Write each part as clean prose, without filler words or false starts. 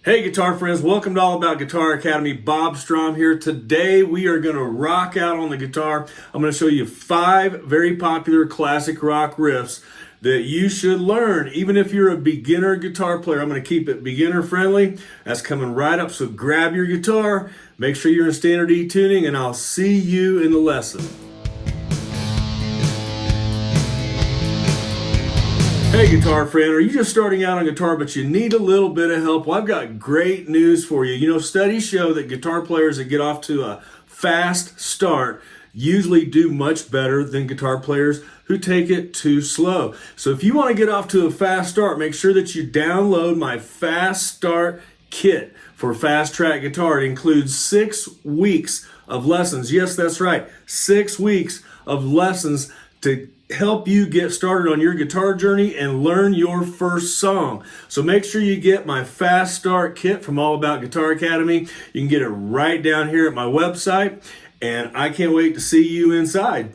Hey guitar friends, welcome to All About Guitar Academy. Bob Strom here. Today we are going to rock out on the guitar. I'm going to show you 5 very popular classic rock riffs that you should learn. Even if you're a beginner guitar player, I'm going to keep it beginner friendly. That's coming right up, so grab your guitar, make sure you're in standard E tuning, and I'll see you in the lesson. Hey guitar friend, are you just starting out on guitar but you need a little bit of help? Well, I've got great news for you. You know, studies show that guitar players that get off to a fast start usually do much better than guitar players who take it too slow. So if you want to get off to a fast start, make sure that you download my Fast Start Kit for Fast Track Guitar. It includes 6 weeks of lessons. Yes, that's right, 6 weeks of lessons to help you get started on your guitar journey and learn your first song. So make sure you get my Fast Start Kit from All About Guitar Academy. You can get it right down here at my website, and I can't wait to see you inside.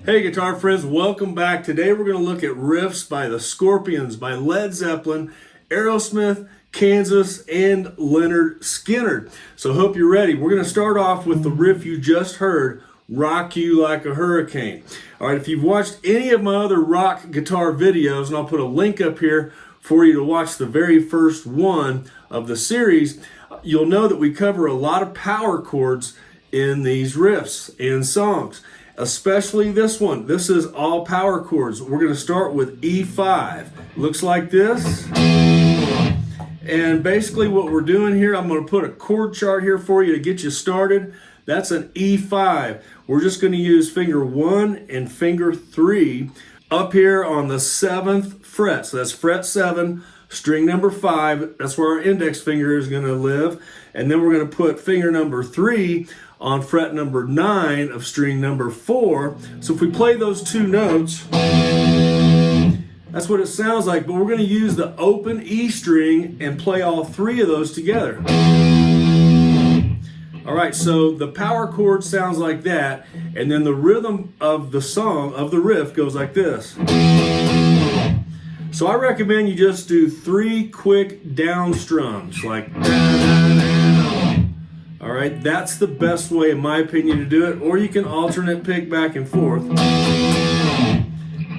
Hey guitar friends, welcome back. Today we're going to look at riffs by the Scorpions, by Led Zeppelin, Aerosmith, Kansas, and Leonard Skinner. So hope you're ready. We're going to start off with the riff you just heard, Rock You Like a Hurricane. All right, if you've watched any of my other rock guitar videos, and I'll put a link up here for you to watch the very first one of the series, you'll know that we cover a lot of power chords in these riffs and songs, especially this one. This is all power chords. We're going to start with E5. Looks like this. And basically what we're doing here, I'm going to put a chord chart here for you to get you started. That's an E5. We're just going to use finger 1 and finger 3 up here on the 7th fret. So that's fret 7, string number 5. That's where our index finger is going to live. And then we're going to put finger number 3 on fret number 9 of string number 4. So if we play those 2 notes, that's what it sounds like, but we're going to use the open E string and play all 3 of those together. All right, so the power chord sounds like that, and then the rhythm of the song, of the riff, goes like this. So I recommend you just do 3 quick down strums, like all right, that's the best way, in my opinion, to do it, or you can alternate pick back and forth.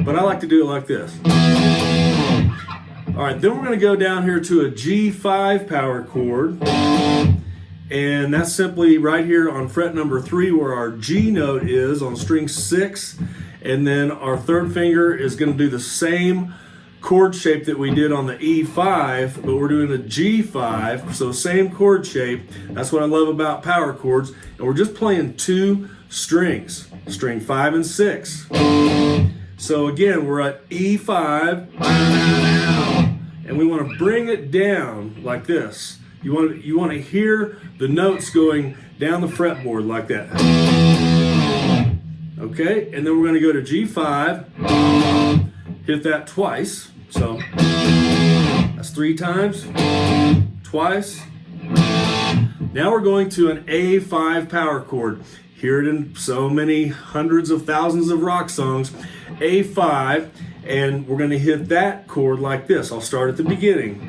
But I like to do it like this. All right, then we're going to go down here to a G5 power chord. And that's simply right here on fret number 3 where our G note is on string 6. And then our 3rd finger is going to do the same chord shape that we did on the E5, but we're doing the G5, so same chord shape. That's what I love about power chords. And we're just playing 2 strings, string 5 and 6. So again, we're at E5, and we want to bring it down like this. You want to hear the notes going down the fretboard like that. Okay, and then we're going to go to G5, hit that twice. So that's 3 times, twice. Now we're going to an A5 power chord. Hear it in so many hundreds of thousands of rock songs. A5, and we're going to hit that chord like this. I'll start at the beginning.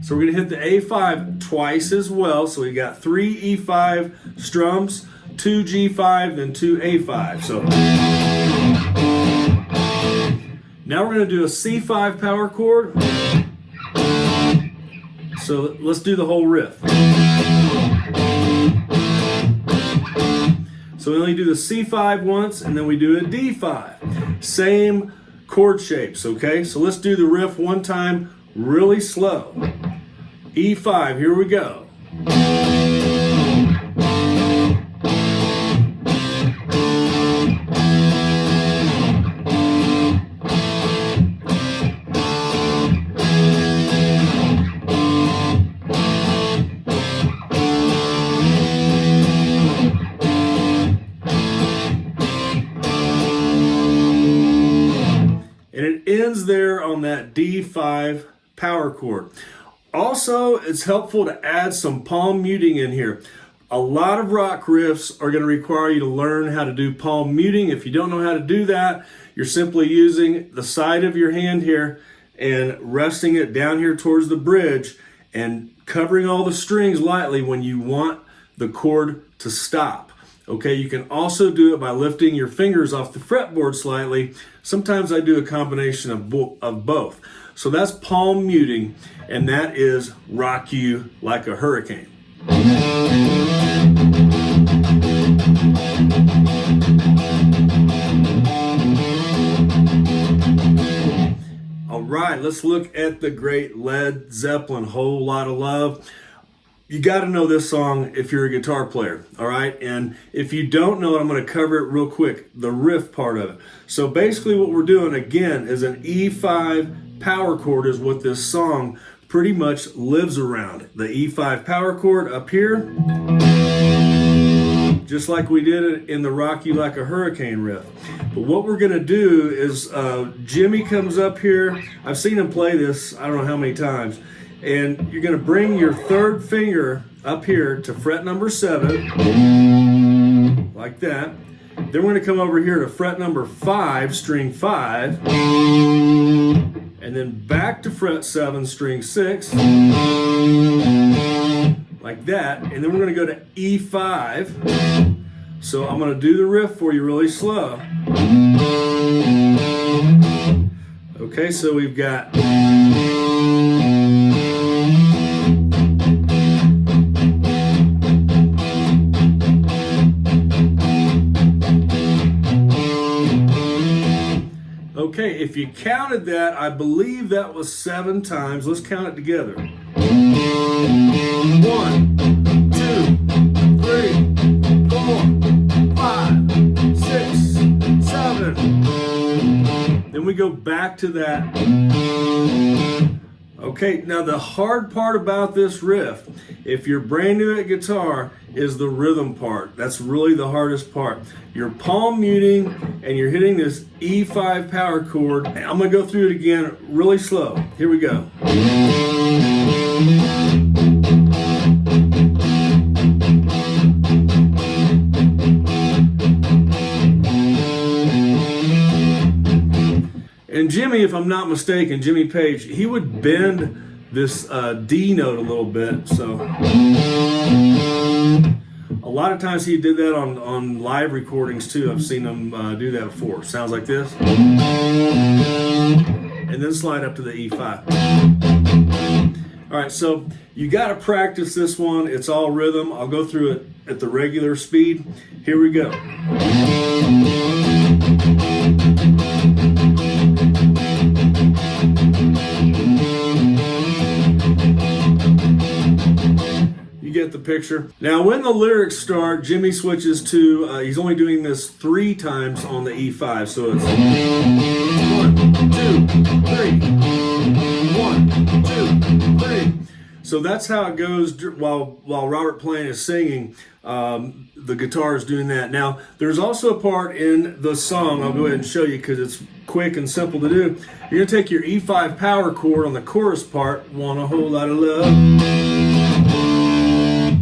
So we're going to hit the A5 twice as well. So we got 3 E5 strums, 2 G5, then 2 A5. So now we're going to do a C5 power chord. So let's do the whole riff. So we only do the C5 once, and then we do a D5. Same chord shapes, okay? So let's do the riff one time really slow. E5, here we go. And it ends there on that D5 power chord. Also, it's helpful to add some palm muting in here. A lot of rock riffs are going to require you to learn how to do palm muting. If you don't know how to do that, you're simply using the side of your hand here and resting it down here towards the bridge and covering all the strings lightly when you want the chord to stop. Okay, you can also do it by lifting your fingers off the fretboard slightly. Sometimes I do a combination of both. So that's palm muting, and that is Rock You Like a Hurricane. All right, let's look at the great Led Zeppelin, Whole Lotta Love. You got to know this song if you're a guitar player, all right? And if you don't know it, I'm going to cover it real quick, the riff part of it. So basically what we're doing, again, is an E5 power chord is what this song pretty much lives around. The E5 power chord up here, just like we did it in the Rock You Like a Hurricane riff. But what we're going to do is Jimmy comes up here. I've seen him play this I don't know how many times. And you're going to bring your third finger up here to fret number 7, like that. Then we're going to come over here to fret number 5, string 5, and then back to fret 7, string 6, like that. And then we're going to go to E5. So I'm going to do the riff for you really slow. Okay, so we've got... Okay, if you counted that, I believe that was 7 times. Let's count it together. 1, 2, 3, 4, 5, 6, 7. Then we go back to that. Okay, now the hard part about this riff, if you're brand new at guitar, is the rhythm part. That's really the hardest part. You're palm muting and you're hitting this E5 power chord. I'm going to go through it again really slow. Here we go. And Jimmy, if I'm not mistaken, Jimmy Page, he would bend this D note a little bit. So a lot of times he did that on live recordings too. I've seen him do that before. Sounds like this. And then slide up to the E5. All right, so you got to practice this one. It's all rhythm. I'll go through it at the regular speed. Here we go. Get the picture. Now when the lyrics start, Jimmy switches to he's only doing this 3 times on the E5, so it's 1, 2, 3, 1, 2, 3. So that's how it goes while Robert Plant is singing. The guitar is doing that. Now there's also a part in the song, I'll go ahead and show you because it's quick and simple to do. You're going to take your E5 power chord on the chorus part, want a whole lot of love,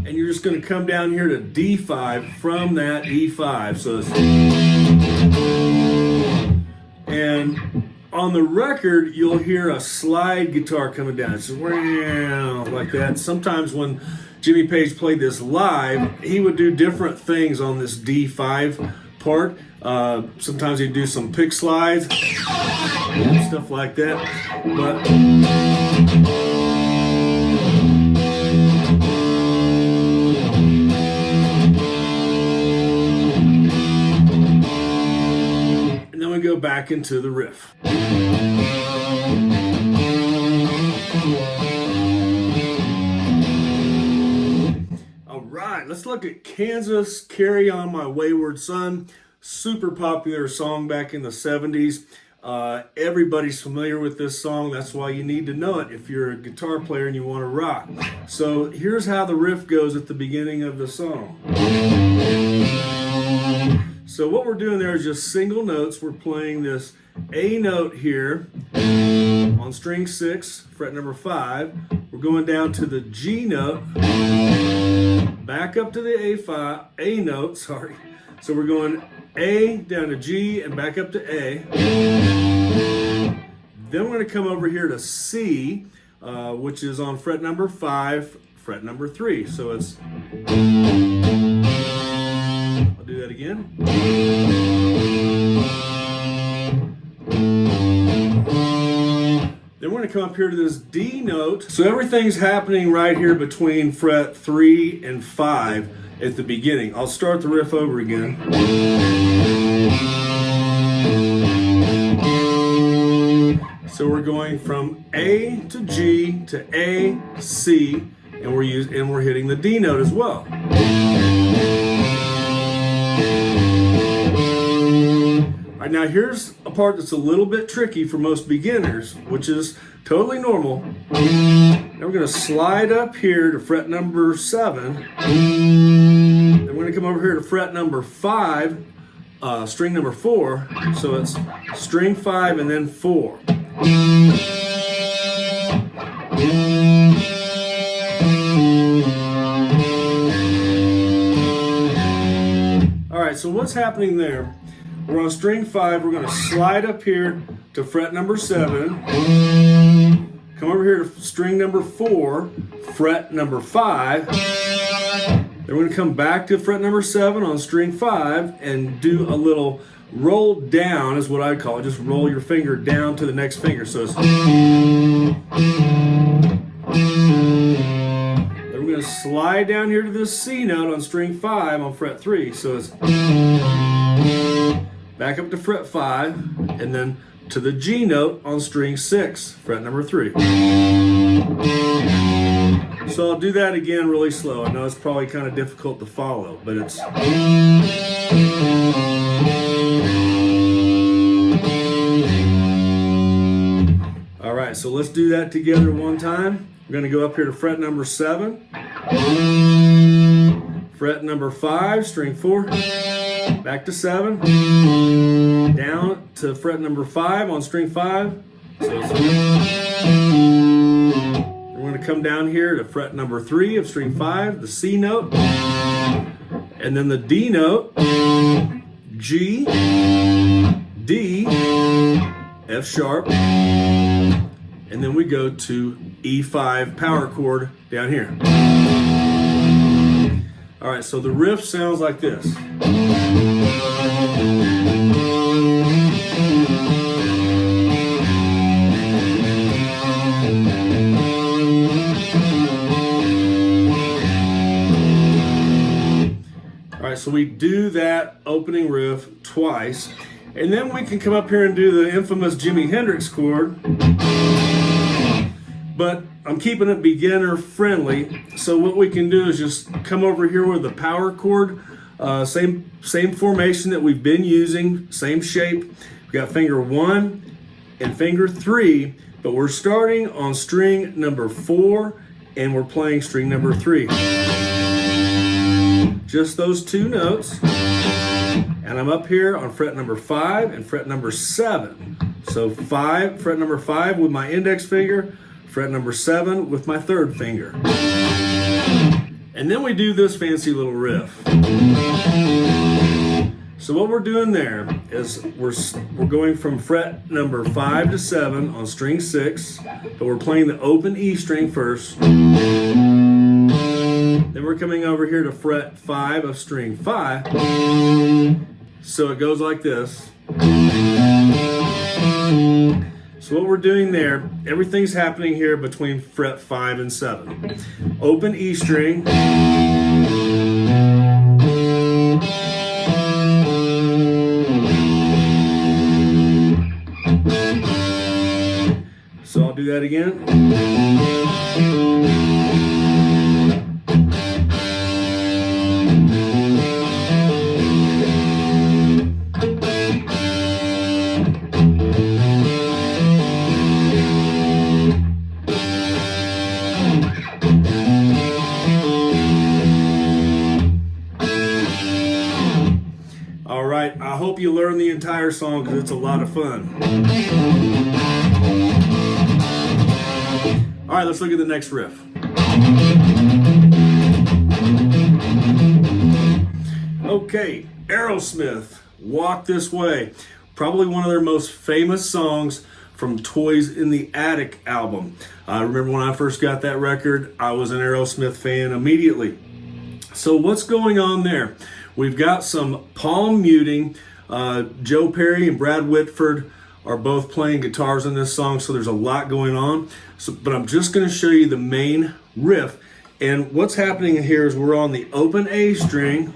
and you're just going to come down here to D5 from that E5. So it's, and on the record, you'll hear a slide guitar coming down. It's like that. Sometimes when Jimmy Page played this live, he would do different things on this D5 part. Sometimes he'd do some pick slides, stuff like that. But we go back into the riff. All right, let's look at Kansas, Carry On My Wayward Son. Super popular song back in the 70s. Everybody's familiar with this song. That's why you need to know it if you're a guitar player and you want to rock. So here's how the riff goes at the beginning of the song. So what we're doing there is just single notes. We're playing this A note here on string 6, fret number 5. We're going down to the G note, back up to the A note, sorry. So we're going A down to G and back up to A. Then we're going to come over here to C, which is on fret number 5, fret number 3. So it's, I'll do that again. Then we're going to come up here to this D note. So everything's happening right here between fret 3 and 5 at the beginning. I'll start the riff over again. So we're going from A to G to A, C, and we're hitting the D note as well. All right, now here's a part that's a little bit tricky for most beginners, which is totally normal. Now we're going to slide up here to fret number 7. Then we're going to come over here to fret number 5, string number 4. So it's string 5 and then 4. All right, so what's happening there? We're on string 5. We're going to slide up here to fret number 7. Come over here to string number 4, fret number 5. Then we're going to come back to fret number 7 on string 5 and do a little roll down, is what I call it. Just roll your finger down to the next finger. So it's. Then we're going to slide down here to this C note on string 5 on fret 3. So it's. Back up to fret 5, and then to the G note on string 6, fret number 3. So I'll do that again really slow. I know it's probably kind of difficult to follow, but it's... All right, so let's do that together one time. We're going to go up here to fret number 7, fret number 5, string 4, back to 7, down to fret number 5 on string 5. So we're going to come down here to fret number 3 of string 5, the C note, and then the D note, G, D, F sharp, and then we go to E5 power chord down here. All right, so the riff sounds like this. All right, so we do that opening riff twice, and then we can come up here and do the infamous Jimi Hendrix chord. But I'm keeping it beginner friendly, so what we can do is just come over here with the power chord, same formation that we've been using, same shape. We've got finger 1 and finger 3, but we're starting on string number 4 and we're playing string number 3. Just those 2 notes, and I'm up here on fret number 5 and fret number 7. So 5, fret number 5 with my index finger, fret number 7 with my 3rd finger. And then we do this fancy little riff. So what we're doing there is we're going from fret number 5 to 7 on string 6, but we're playing the open E string first. Then we're coming over here to fret 5 of string 5. So it goes like this. So what we're doing there, everything's happening here between fret 5 and 7. Open E string. So I'll do that again. All right, I hope you learn the entire song because it's a lot of fun. All right, let's look at the next riff. Okay, Aerosmith, Walk This Way. Probably one of their most famous songs from Toys in the Attic album. I remember when I first got that record, I was an Aerosmith fan immediately. So what's going on there? We've got some palm muting. Joe Perry and Brad Whitford are both playing guitars in this song, so there's a lot going on. But I'm just going to show you the main riff. And what's happening here is we're on the open A string.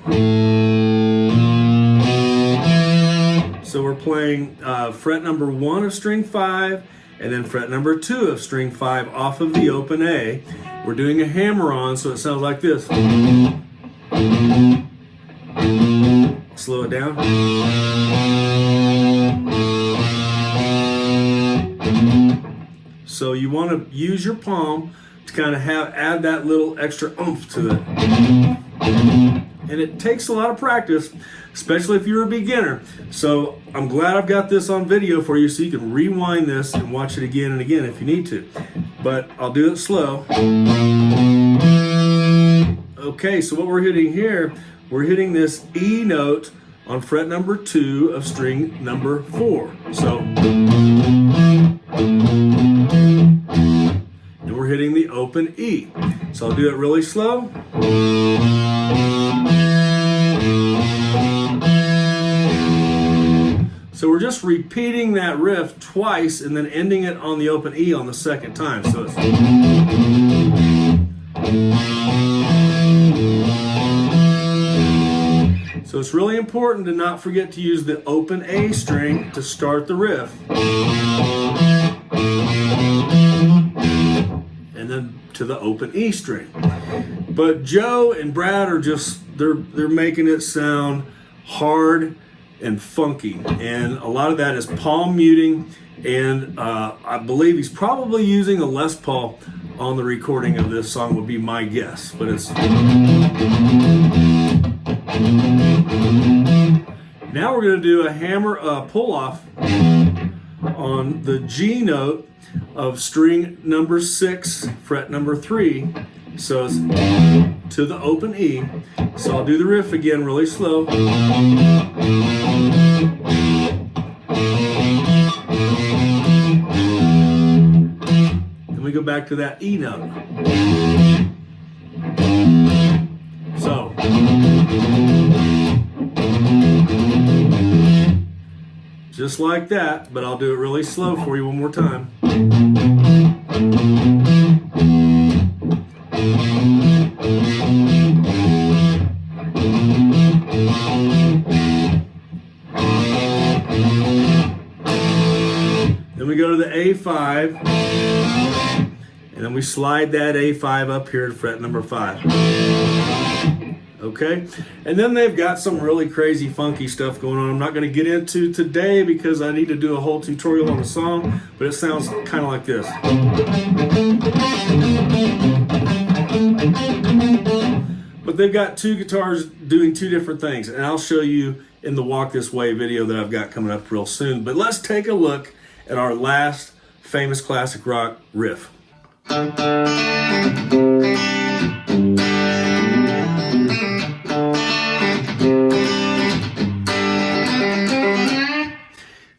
So we're playing fret number 1 of string 5, and then fret number 2 of string 5 off of the open A. We're doing a hammer on, so it sounds like this. Slow it down. So you want to use your palm to kind of add that little extra oomph to it. And it takes a lot of practice, especially if you're a beginner. So I'm glad I've got this on video for you so you can rewind this and watch it again and again if you need to. But I'll do it slow. Okay, so what we're hitting here, we're hitting this E note on fret number 2 of string number 4. So, and we're hitting the open E. So I'll do it really slow. So we're just repeating that riff twice and then ending it on the open E on the second time. So it's really important to not forget to use the open A string to start the riff. And then to the open E string. But Joe and Brad are just, they're making it sound hard and funky, and a lot of that is palm muting, and I believe he's probably using a Les Paul on the recording of this song, would be my guess. But it's now we're going to do a hammer pull off on the G note of string number 6, fret number 3. So it's to the open E. So I'll do the riff again really slow. Then we go back to that E note. So just like that, but I'll do it really slow for you one more time. Then we go to the A5, and then we slide that A5 up here to fret number 5. Okay, and then they've got some really crazy funky stuff going on I'm not going to get into today because I need to do a whole tutorial on the song, but it sounds kind of like this. But they've got two guitars doing two different things, and I'll show you in the Walk This Way video that I've got coming up real soon. But let's take a look at our last famous classic rock riff.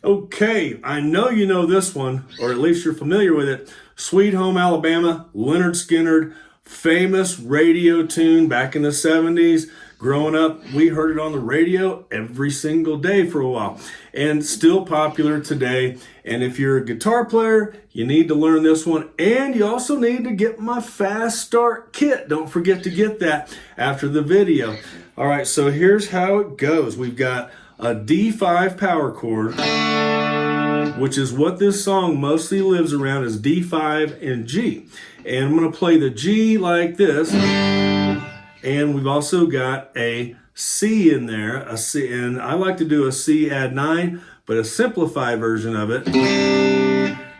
Okay, I know you know this one, or at least you're familiar with it. Sweet Home Alabama, Lynyrd Skynyrd, famous radio tune back in the 70s. Growing up, we heard it on the radio every single day for a while, and still popular today. And if you're a guitar player, you need to learn this one, and you also need to get my Fast Start kit. Don't forget to get that after the video. All right, so here's how it goes. We've got a D5 power chord, which is what this song mostly lives around, is D5 and G. And I'm going to play the G like this. And we've also got a C in there, a C, and I like to do a C add 9, but a simplified version of it.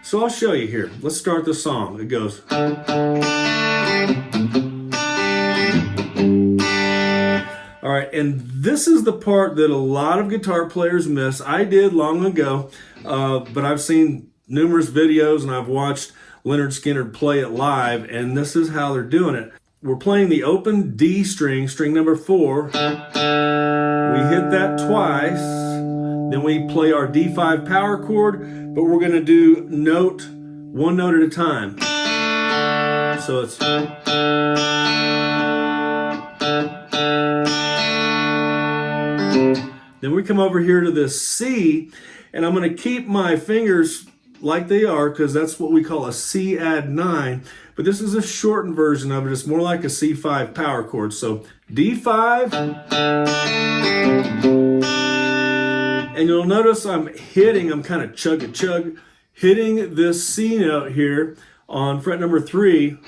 So I'll show you here. Let's start the song. It goes. All right, and this is the part that a lot of guitar players miss. I did long ago, but I've seen numerous videos and I've watched Lynyrd Skynyrd play it live, and this is how they're doing it. We're playing the open D string, string number 4, We hit that twice. Then we play our D5 power chord, but we're going to do one note at a time. So it's... Then we come over here to this C, and I'm going to keep my fingers like they are because that's what we call a C add 9. But this is a shortened version of it. It's more like a C5 power chord. So D5. And you'll notice I'm kind of chug, hitting this C note here on fret number 3.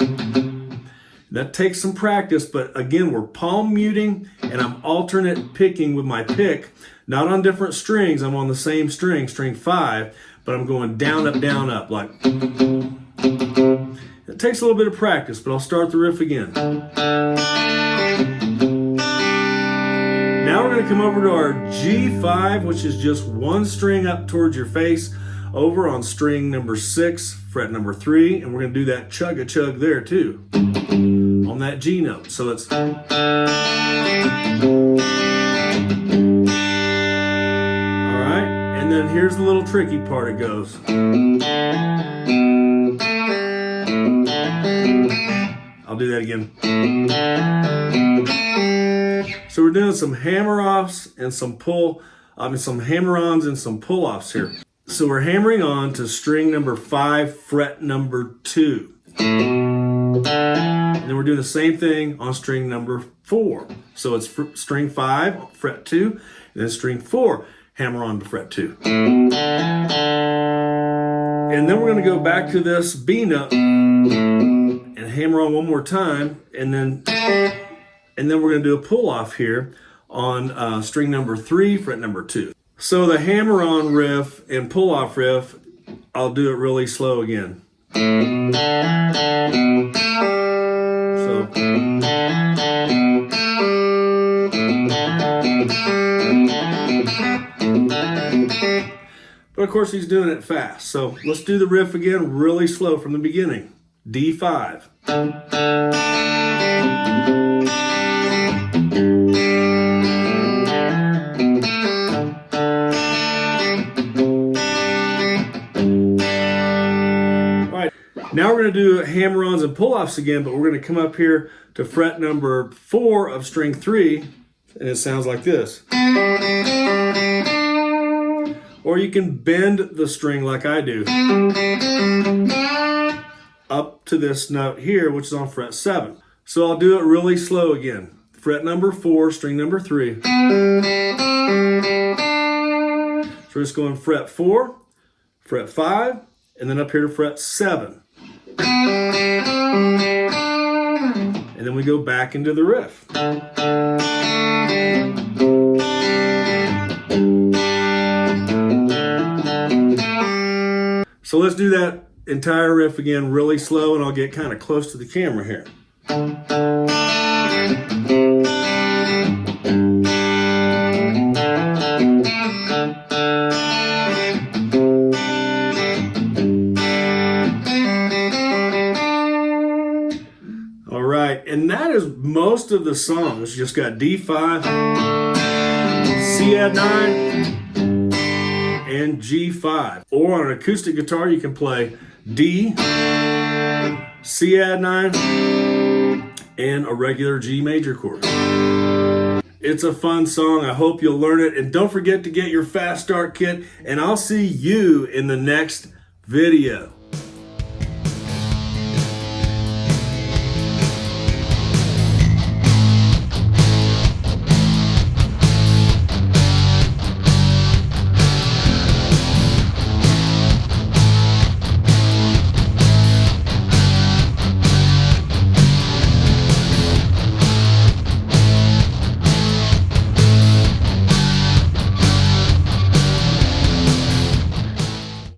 That takes some practice, but again, we're palm muting and I'm alternate picking with my pick, not on different strings. I'm on the same string 5, but I'm going down, up, like. It takes a little bit of practice, but I'll start the riff again. Now we're going to come over to our G5, which is just one string up towards your face, over on string number 6, fret number 3, and we're going to do that chug there too, on that G note. So it's... All right, and then here's the little tricky part. It goes... I'll do that again. So we're doing some hammer-offs and some some hammer-ons and some pull-offs here. So we're hammering on to string number 5, fret number 2. And then we're doing the same thing on string number 4. So it's string 5, fret 2, and then string 4, hammer on to fret 2. And then we're going to go back to this B note and hammer on one more time, and then we're going to do a pull-off here on string number 3, fret number 2. So the hammer-on riff and pull-off riff, I'll do it really slow again. So. But of course he's doing it fast. So let's do the riff again really slow from the beginning. D5. Now we're going to do hammer-ons and pull-offs again, but we're going to come up here to fret number 4 of string 3, and it sounds like this. Or you can bend the string like I do, up to this note here, which is on fret 7. So I'll do it really slow again. Fret number 4, string number 3. So we're just going fret 4, fret 5, and then up here to fret 7. And then we go back into the riff. So let's do that entire riff again really slow, and I'll get kind of close to the camera here. And that is most of the song. It's just got D5, C add 9, and G5. Or on an acoustic guitar, you can play D, C add 9, and a regular G major chord. It's a fun song. I hope you'll learn it. And don't forget to get your Fast Start kit. And I'll see you in the next video.